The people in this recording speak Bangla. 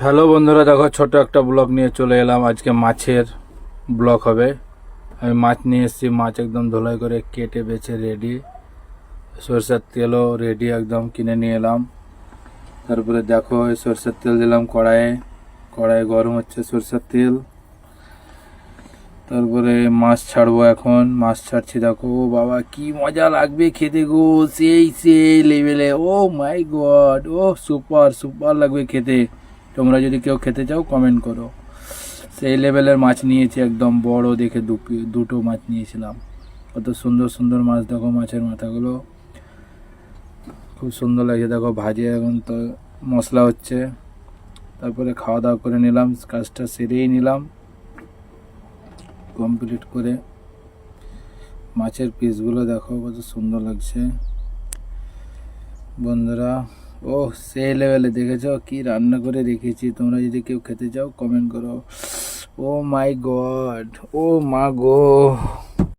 হ্যালো বন্ধুরা, দেখো ছোট একটা ব্লগ নিয়ে চলে এলাম। আজকে মাছের ব্লগ হবে। আমি মাছ নিয়ে এসেছি, মাছ একদম ধোলাই করে কেটে বেছে রেডি, সরষের তেলও রেডি একদম কিনে নিয়ে এলাম। তারপরে দেখো এই সরষের তেল দিলাম কড়াইয়ে, কড়াইয়ে গরম হচ্ছে সরষের তেল। তারপরে মাছ ছাড়বো, এখন মাছ ছাড়ছি। দেখো ও বাবা, কি মজা লাগবে খেতে গো, সেই সেই লেভেলে। ও মাই গড, ও সুপার সুপার লাগবে খেতে। তোমরা যদি কেউ খেতে চাও কমেন্ট করো। সেই লেভেলের মাছ নিয়েছি, একদম বড় দেখে দুটো মাছ নিয়েছিলাম। কত সুন্দর সুন্দর মাছ, দেখো মাছের মাথাগুলো খুব সুন্দর লাগছে। দেখো ভাজে, এখন তো মশলা হচ্ছে। তারপরে খাওয়া দাওয়া করে নিলাম, কাজটা সেরেই নিলাম কমপ্লিট করে। মাছের পিসগুলো দেখো কত সুন্দর লাগছে বন্ধুরা। ও সেই লেভেলে, দেখেছো কি রান্না করে রেখেছি। তোমরা যদি কেউ খেতে চাও কমেন্ট করো। ও মাই গড, ও মা গো।